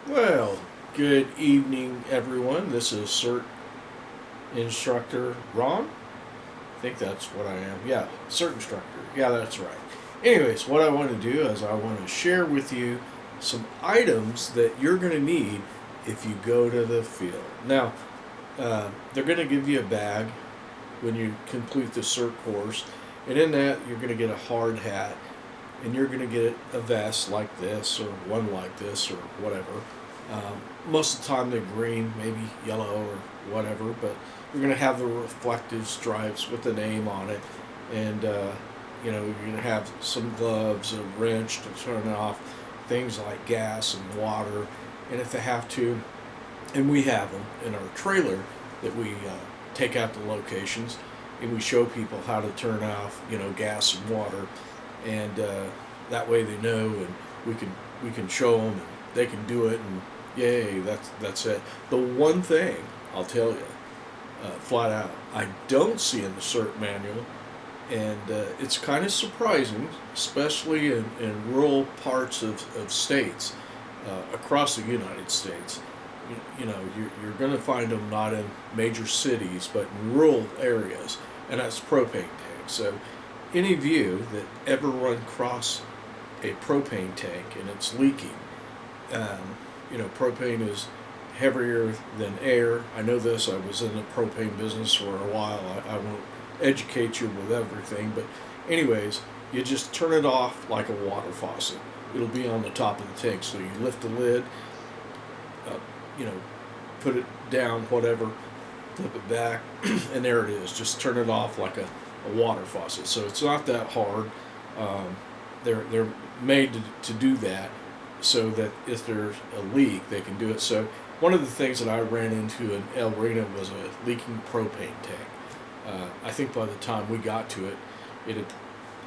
Well, good evening, everyone. This is CERT instructor Ron. I think that's what I am. Yeah, CERT instructor. Yeah, that's right. Anyways, what I want to do is I want to share with you some items that you're going to need if you go to the field. Now, they're going to give you a bag when you complete the CERT course, and in that, you're going to get a hard hat, and you're going to get a vest like this, or one like this, or whatever. Most of the time they're green, maybe yellow or whatever, but you're going to have the reflective stripes with the name on it, and you're going to have some gloves, a wrench to turn off things like gas and water, and if they have to, and we have them in our trailer that we take out the locations, and we show people how to turn off, gas and water, and that way they know, and we can show them, and they can do it, and yay, that's it. The one thing I'll tell you, flat out, I don't see in the CERT manual, and it's kind of surprising, especially in rural parts of states across the United States. You're going to find them not in major cities, but in rural areas, and that's propane tanks. So, any of you that ever run across a propane tank and it's leaking, propane is heavier than air. I know this. I was in the propane business for a while. I won't educate you with everything, but anyways, you just turn it off like a water faucet. It'll be on the top of the tank. So you lift the lid, uh, you know, put it down, whatever, flip it back, and there it is. Just turn it off like a water faucet. So it's not that hard. They're made to do that, so that if there's a leak, they can do it. So one of the things that I ran into in El Reno was a leaking propane tank. I think by the time we got to it, it had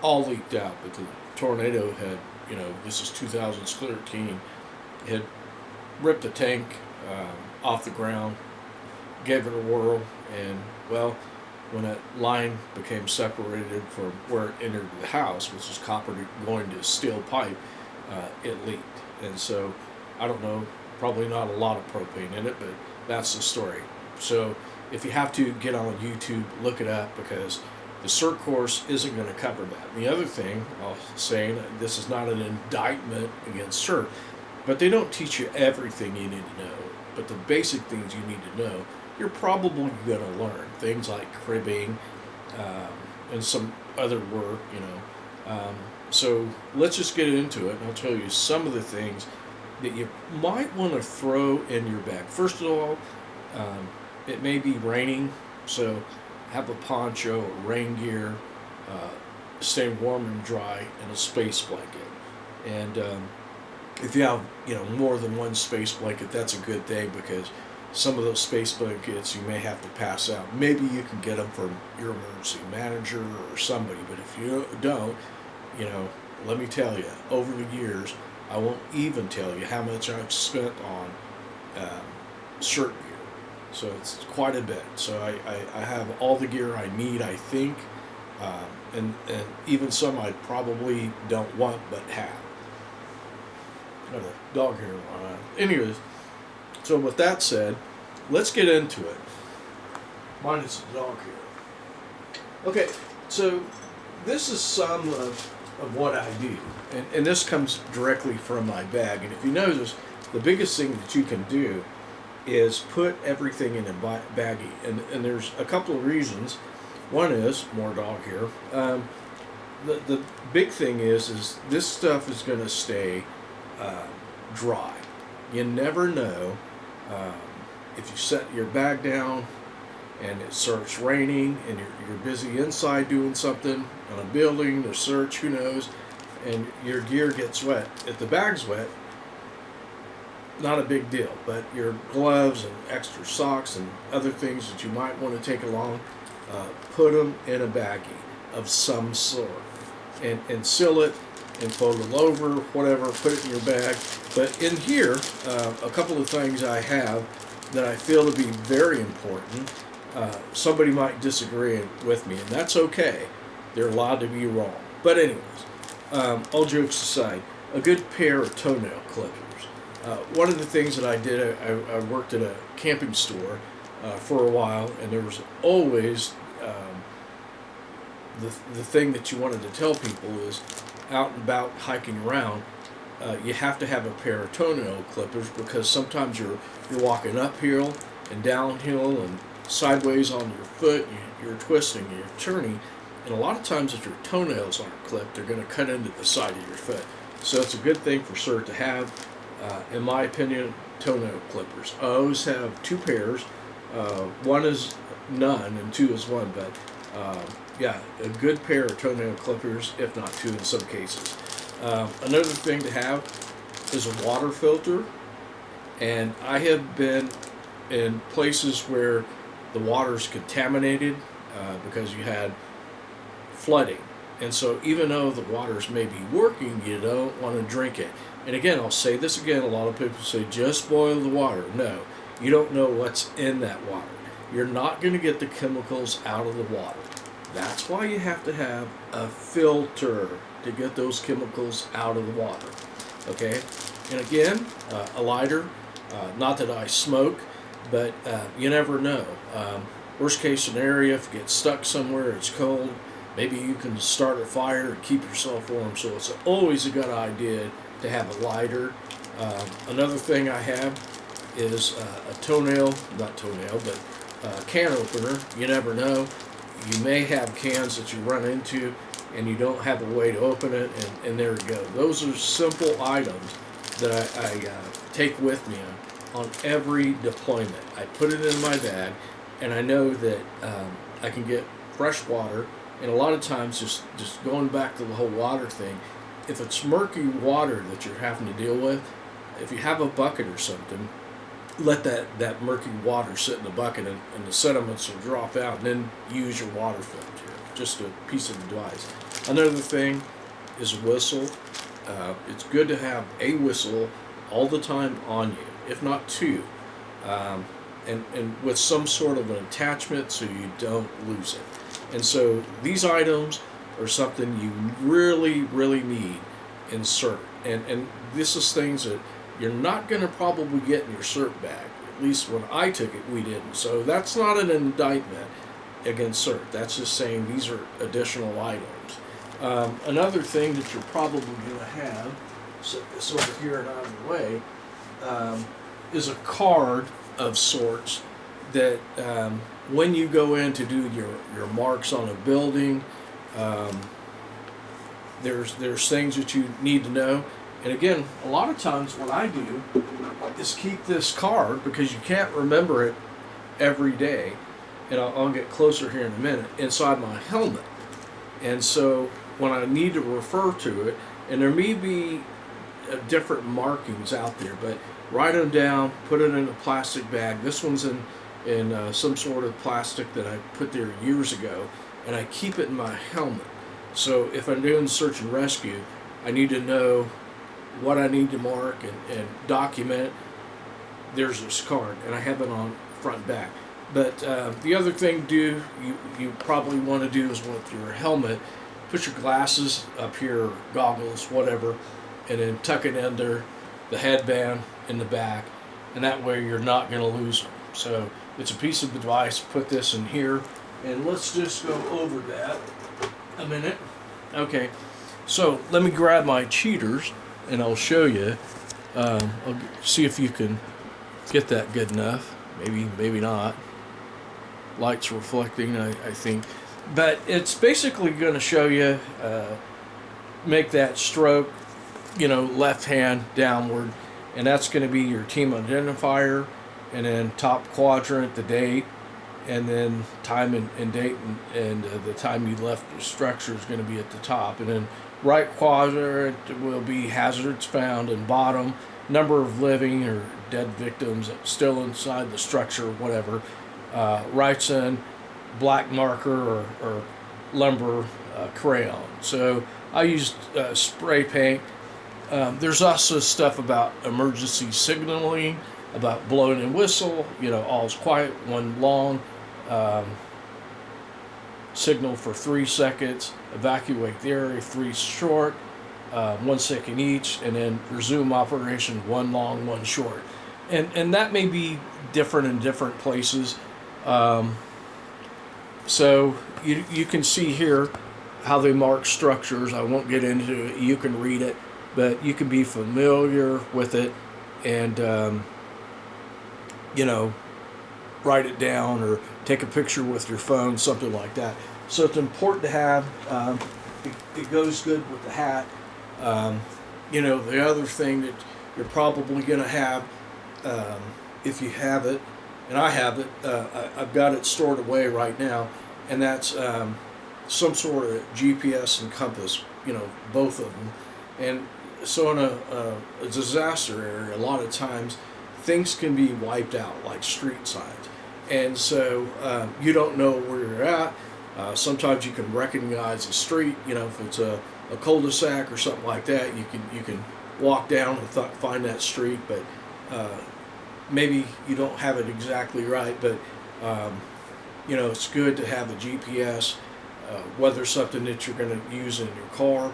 all leaked out, but the tornado had, this is 2013, had ripped the tank off the ground, gave it a whirl, and well, when that line became separated from where it entered the house, which is copper going to steel pipe, it leaked. And so, I don't know, probably not a lot of propane in it, but that's the story. So, if you have to, get on YouTube, look it up, because the CERT course isn't going to cover that. And the other thing I'll say, and this is not an indictment against CERT, but they don't teach you everything you need to know. But the basic things you need to know, you're probably going to learn. Things like cribbing and some other work, So let's just get into it, and I'll tell you some of the things that you might want to throw in your bag. First of all, it may be raining, so have a poncho, a rain gear, stay warm and dry, and a space blanket. And if you have, more than one space blanket, that's a good thing, because some of those space blankets you may have to pass out. Maybe you can get them from your emergency manager or somebody, but if you don't, let me tell you, over the years, I won't even tell you how much I've spent on CERT gear. So it's quite a bit. So I have all the gear I need, I think, and even some I probably don't want but have. Got a dog hair on my eye. Anyways, so with that said, let's get into it. Minus the dog hair. Okay, so this is some of what I do. And this comes directly from my bag. And if you notice, the biggest thing that you can do is put everything in a baggie. And there's a couple of reasons. One is, more dog hair. The big thing is this stuff is going to stay dry. You never know if you set your bag down and it starts raining and you're busy inside doing something on a building or search, who knows, and your gear gets wet. If the bag's wet, not a big deal, but your gloves and extra socks and other things that you might want to take along, put them in a baggie of some sort and seal it and fold it over, whatever, put it in your bag. But in here, a couple of things I have that I feel to be very important. Somebody might disagree with me, and that's okay. They're allowed to be wrong. But anyways, all jokes aside, a good pair of toenail clippers. One of the things that I did, I worked at a camping store for a while, and there was always the thing that you wanted to tell people is out and about hiking around, you have to have a pair of toenail clippers because sometimes you're walking uphill and downhill and sideways on your foot, you're twisting, you're turning, and a lot of times if your toenails aren't clipped, they're going to cut into the side of your foot. So it's a good thing for CERT to have, in my opinion, toenail clippers. I always have two pairs. One is none and two is one, but yeah, a good pair of toenail clippers, if not two in some cases. Another thing to have is a water filter, and I have been in places where the water's contaminated because you had flooding. And so even though the waters may be working, you don't want to drink it. And again, I'll say this again, a lot of people say just boil the water. No, you don't know what's in that water. You're not going to get the chemicals out of the water. That's why you have to have a filter to get those chemicals out of the water. Okay? And again, a lighter. Not that I smoke, but you never know. Worst case scenario, if you get stuck somewhere, it's cold, maybe you can start a fire and keep yourself warm. So it's always a good idea to have a lighter. Another thing I have is a can opener. You never know. You may have cans that you run into and you don't have a way to open it, and there you go. Those are simple items that I take with me on every deployment. I put it in my bag, and I know that I can get fresh water. And a lot of times, just going back to the whole water thing, if it's murky water that you're having to deal with, if you have a bucket or something, let that murky water sit in the bucket, and the sediments will drop out, and then use your water filter. Just a piece of advice. Another thing is a whistle. It's good to have a whistle all the time on you, if not two, and with some sort of an attachment so you don't lose it. And so these items are something you really, really need in CERT. And this is things that you're not going to probably get in your CERT bag. At least when I took it, we didn't. So that's not an indictment against CERT. That's just saying these are additional items. Another thing that you're probably going to have, set this over here and out of the way, is a card of sorts that when you go in to do your marks on a building, there's things that you need to know. And again, a lot of times what I do is keep this card, because you can't remember it every day, and I'll get closer here in a minute, inside my helmet. And so when I need to refer to it, and there may be different markings out there, but write them down, put it in a plastic bag. This one's in some sort of plastic that I put there years ago, and I keep it in my helmet. So if I'm doing search and rescue, I need to know what I need to mark and document. There's this card, and I have it on front and back. But the other thing you probably want to do is with your helmet, put your glasses up here, goggles, whatever, and then tuck it under the headband in the back, and that way you're not going to lose them. So it's a piece of advice. Put this in here, and let's just go over that a minute. Okay, so let me grab my cheaters, and I'll show you. I'll see if you can get that good enough. Maybe not. Light's reflecting, I think. But it's basically going to show you, make that stroke, left hand downward. And that's going to be your team identifier. And then top quadrant, the date. And then time and date. And the time you left the structure is going to be at the top. And then right quadrant will be hazards found, and bottom, number of living or dead victims still inside the structure, whatever. Writes in black marker or lumber crayon. So I used spray paint. There's also stuff about emergency signaling, about blowing and whistle, all's quiet, one long, signal for 3 seconds, evacuate the area, 3 short, 1 second each, and then resume operation, one long, one short. And that may be different in different places. Um, so you can see here how they mark structures. I won't get into it. You can read it, but you can be familiar with it and, you know, write it down or take a picture with your phone, something like that. So it's important to have. It goes good with the hat. You know, the other thing that you're probably going to have, if you have it, and I have it, I've got it stored away right now, and that's some sort of GPS and compass, you know, both of them. And so in a disaster area, a lot of times things can be wiped out, like street signs. And so you don't know where you're at. Sometimes you can recognize a street, you know, if it's a cul-de-sac or something like that, you can walk down and find that street, but maybe you don't have it exactly right. But you know, it's good to have a GPS, whether something that you're going to use in your car.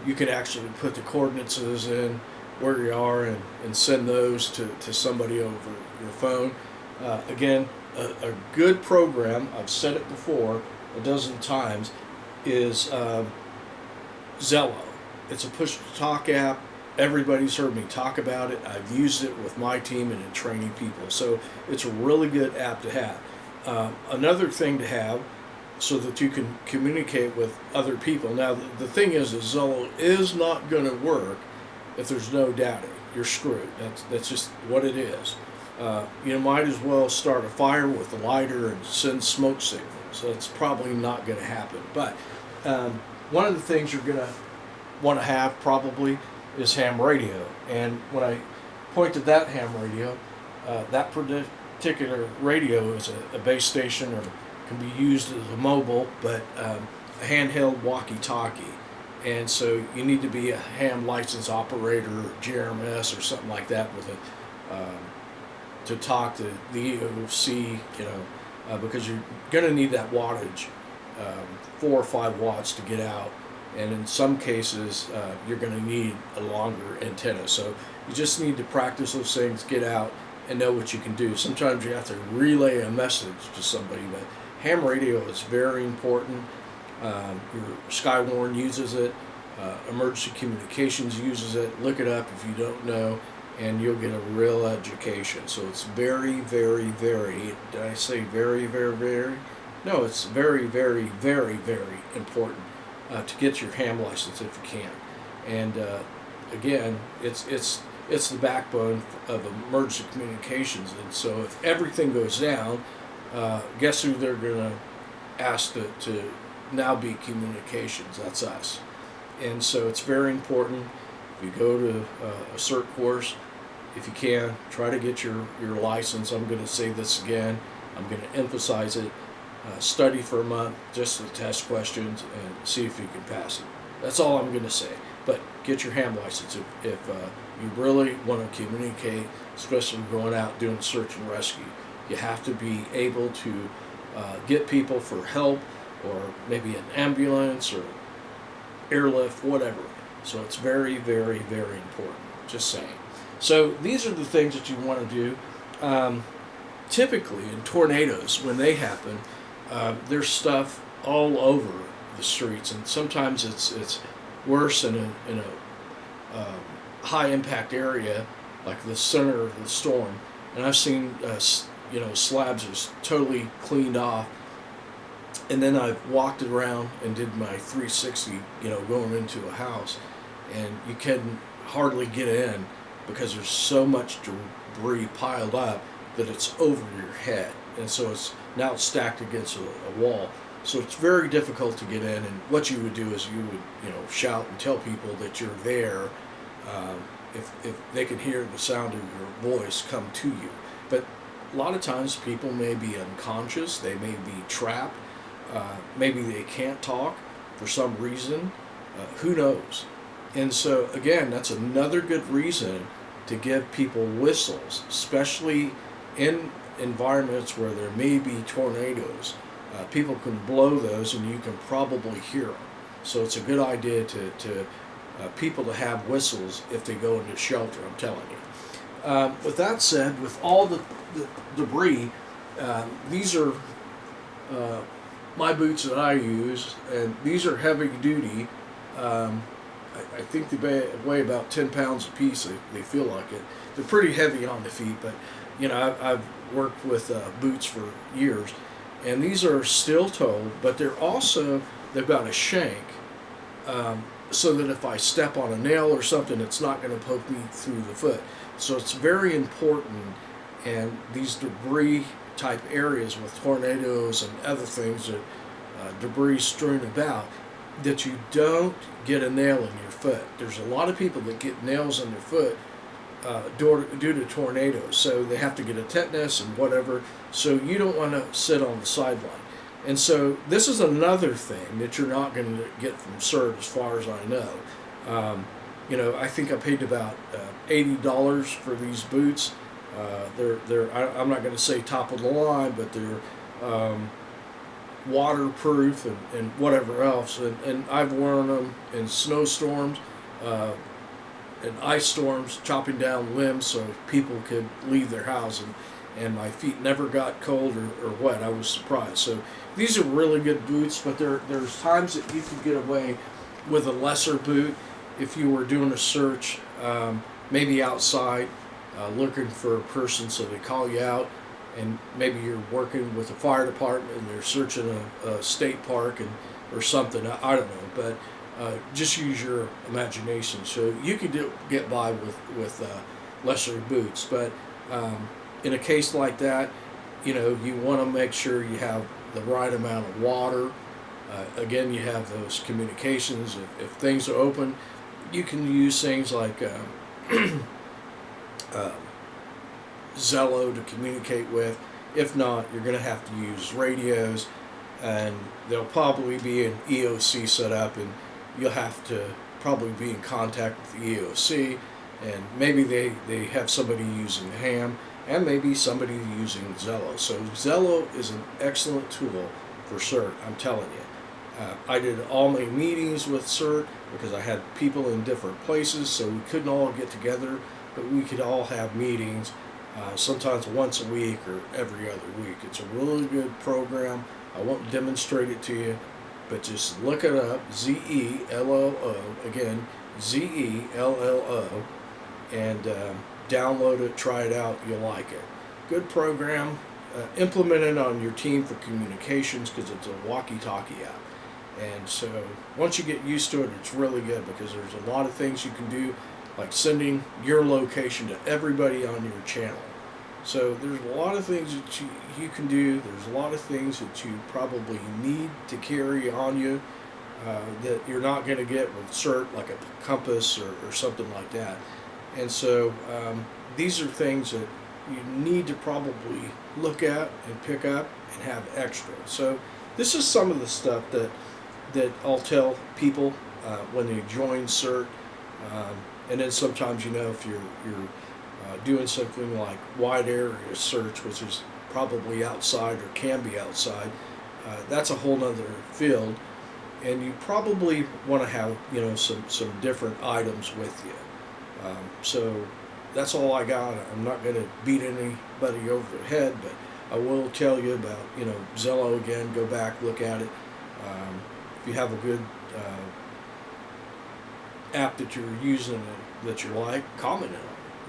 You can actually put the coordinates in where you are and send those to somebody over your phone. Again, a good program, I've said it before a dozen times, is Zello. It's a push-to-talk app. Everybody's heard me talk about it. I've used it with my team and in training people. So it's a really good app to have. Another thing to have so that you can communicate with other people. Now, the thing is Zello is not going to work if there's no data. You're screwed. That's just what it is. You might as well start a fire with a lighter and send smoke signals. So it's probably not going to happen. But one of the things you're going to want to have probably is ham radio. And when I pointed that ham radio, that particular radio is a base station or can be used as a mobile, but a handheld walkie-talkie. And so you need to be a ham license operator, or GRMS or something like that with a to talk to the EOC, you know, because you're going to need that wattage, 4 or 5 watts to get out, and in some cases you're going to need a longer antenna. So you just need to practice those things, get out, and know what you can do. Sometimes you have to relay a message to somebody, but ham radio is very important. Your Skywarn uses it, Emergency Communications uses it. Look it up if you don't know, and you'll get a real education. So it's very, very, very, did I say very, very, very? No, it's very, very, very, very important to get your ham license if you can. And again, it's the backbone of emergency communications. And so if everything goes down, guess who they're going to ask to now be communications? That's us. And so it's very important. If you go to a CERT course, if you can, try to get your license. I'm going to say this again. I'm going to emphasize it. Study for a month, just to test questions and see if you can pass it. That's all I'm going to say. But get your ham license if you really want to communicate, especially going out doing search and rescue. You have to be able to get people for help, or maybe an ambulance or airlift, whatever. So it's very, very, very important. Just saying. So these are the things that you want to do. Typically in tornadoes, when they happen, there's stuff all over the streets, and sometimes it's worse in a high impact area like the center of the storm. And I've seen slabs just totally cleaned off. And then I've walked around and did my 360, going into a house, and you can hardly get in because there's so much debris piled up that it's over your head. And so it's now stacked against a wall. So it's very difficult to get in. And what you would do is you would, shout and tell people that you're there, if they can hear the sound of your voice come to you. But a lot of times people may be unconscious, they may be trapped, maybe they can't talk for some reason, who knows? And so again, that's another good reason to give people whistles, especially in environments where there may be tornadoes. People can blow those and you can probably hear them. So it's a good idea to people to have whistles if they go into shelter, I'm telling you. With that said, with all the debris, these are my boots that I use, and these are heavy duty. I think they weigh about 10 pounds a piece. They feel like it. They're pretty heavy on the feet, but you know, I've worked with boots for years, and these are steel-toed, but they've got a shank, so that if I step on a nail or something, it's not going to poke me through the foot. So it's very important, and these debris type areas with tornadoes and other things that debris strewn about, that you don't get a nail in your foot. There's a lot of people that get nails in their foot due to tornadoes, so they have to get a tetanus and whatever. So you don't want to sit on the sideline. And so this is another thing that you're not going to get from CERT, as far as I know. You know, I think I paid about $80 for these boots. I'm not going to say top of the line, but they're waterproof and whatever else. And I've worn them in snowstorms and ice storms, chopping down limbs so people could leave their house, and my feet never got cold or wet. I was surprised. So these are really good boots, but there's times that you can get away with a lesser boot if you were doing a search, maybe outside, looking for a person, so they call you out, and maybe you're working with a fire department and they're searching a state park or something. I don't know, but just use your imagination. So you could get by with lesser boots, but in a case like that, you know, you want to make sure you have the right amount of water. Again, you have those communications. If things are open, you can use things like Zello to communicate with. If not, you're going to have to use radios, and there'll probably be an EOC set up, and you'll have to probably be in contact with the EOC, and maybe they have somebody using ham, and maybe somebody using Zello. So Zello is an excellent tool for CERT, I'm telling you. I did all my meetings with CERT because I had people in different places, so we couldn't all get together, but we could all have meetings, sometimes once a week or every other week. It's a really good program. I won't demonstrate it to you, but just look it up, ZELLO, again, ZELLO, and download it, try it out, you'll like it. Good program. Implement it on your team for communications, because it's a walkie-talkie app. And so once you get used to it, it's really good, because there's a lot of things you can do, like sending your location to everybody on your channel. So there's a lot of things that you can do. There's a lot of things that you probably need to carry on you that you're not going to get with CERT, like a compass or something like that. And so these are things that you need to probably look at and pick up and have extra. So this is some of the stuff that I'll tell people when they join CERT. And then sometimes, you know, if you're doing something like wide area search, which is probably outside or can be outside, that's a whole nother field, and you probably want to have, you know, some different items with you. So that's all I got. I'm not going to beat anybody over the head, but I will tell you about, you know, Zello again. Go back, look at it. If you have a good app that you're using that you like, comment on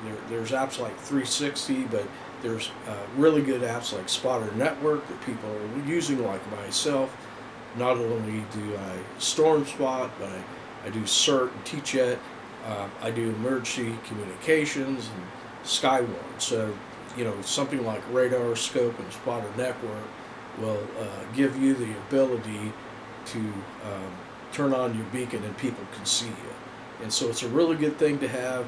it. There's apps like 360, but there's really good apps like Spotter Network that people are using, like myself. Not only do I storm spot, but I do CERT and teach it. I do emergency communications and Skywarn. So, you know, something like Radar Scope and Spotter Network will give you the ability to turn on your beacon and people can see you. And so it's a really good thing to have.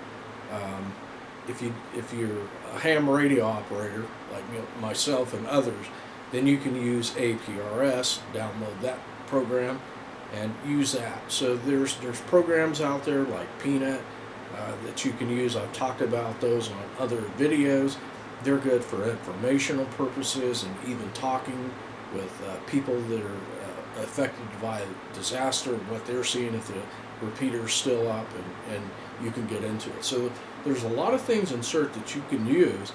If you're a ham radio operator like myself and others, then you can use APRS, download that program, and use that. So there's programs out there like Peanut that you can use. I've talked about those on other videos. They're good for informational purposes and even talking with people that are affected by disaster and what they're seeing if repeaters still up, and you can get into it. So there's a lot of things in CERT that you can use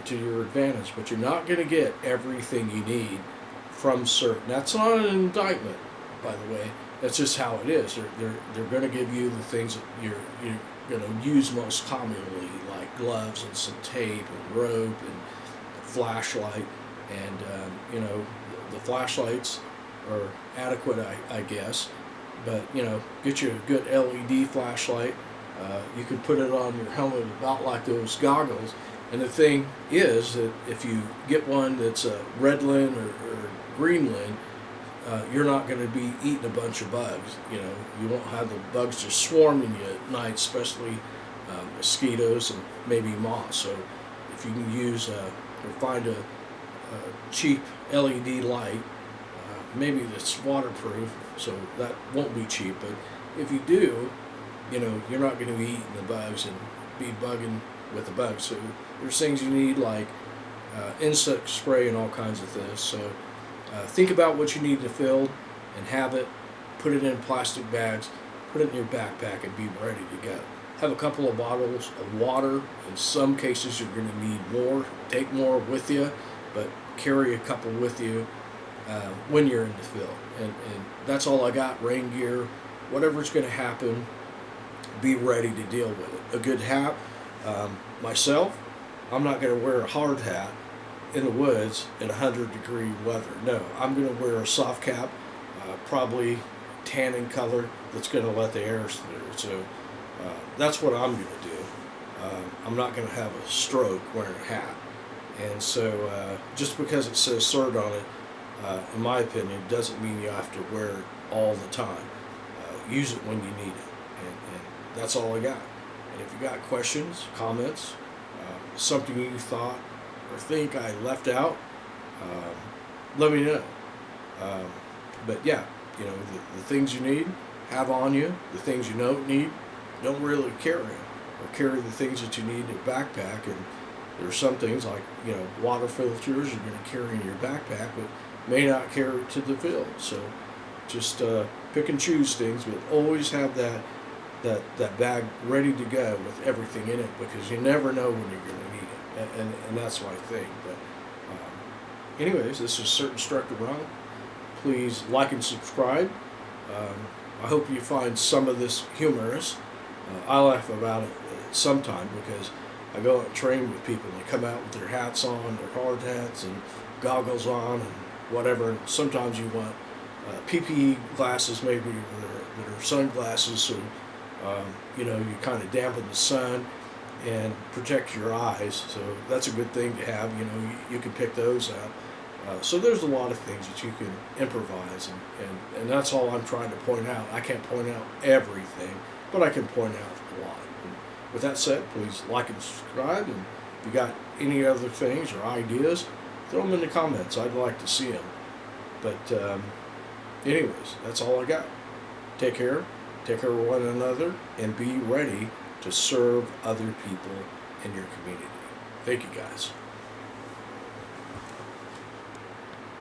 to your advantage, but you're not going to get everything you need from CERT. And that's not an indictment, by the way. That's just how it is. They're going to give you the things that you're going to use most commonly, like gloves and some tape and rope and a flashlight. And the flashlights are adequate, I guess. But get you a good LED flashlight. You can put it on your helmet about like those goggles. And the thing is that if you get one that's a red lin or green lin, you're not going to be eating a bunch of bugs. You won't have the bugs just swarming you at night, especially mosquitoes and maybe moths. So if you can use or find a cheap LED light, maybe that's waterproof, so that won't be cheap. But if you do, you're not going to be eating the bugs and be bugging with the bugs. So there's things you need like insect spray and all kinds of things. So think about what you need to fill and have it, put it in plastic bags, put it in your backpack, and be ready to go. Have a couple of bottles of water. In some cases you're going to need more. Take more with you, but carry a couple with you when you're in the field. And that's all I got. Rain gear, whatever's going to happen, be ready to deal with it. A good hat. Myself, I'm not going to wear a hard hat in the woods in 100-degree weather. No, I'm going to wear a soft cap, probably tan in color, that's going to let the air through. So that's what I'm going to do. I'm not going to have a stroke wearing a hat. And so just because it says CERT on it, in my opinion, doesn't mean you have to wear it all the time. Use it when you need it. And that's all I got. And if you got questions, comments, something you thought or think I left out, let me know. But yeah, the things you need, have on you. The things you don't need, don't really carry them. Or carry the things that you need in your backpack. And there's some things like, water filters you're going to carry in your backpack, but may not carry it to the field. So just pick and choose things, but always have that bag ready to go with everything in it, because you never know when you're going to need it. And that's my thing. But anyways, this is CERT Instructor Ron. Please like and subscribe. I hope you find some of this humorous. I laugh about it sometime because I go out and train with people and they come out with their hats on, their hard hats and goggles on and whatever. And sometimes you want PPE glasses maybe that are sunglasses, so you kind of dampen the sun and protect your eyes. So that's a good thing to have. You can pick those up. So there's a lot of things that you can improvise, and that's all I'm trying to point out. I can't point out everything, but I can point out a lot. And with that said, please like and subscribe, and if you got any other things or ideas, throw them in the comments. I'd like to see them. But anyways, that's all I got. Take care of one another, and be ready to serve other people in your community. Thank you, guys.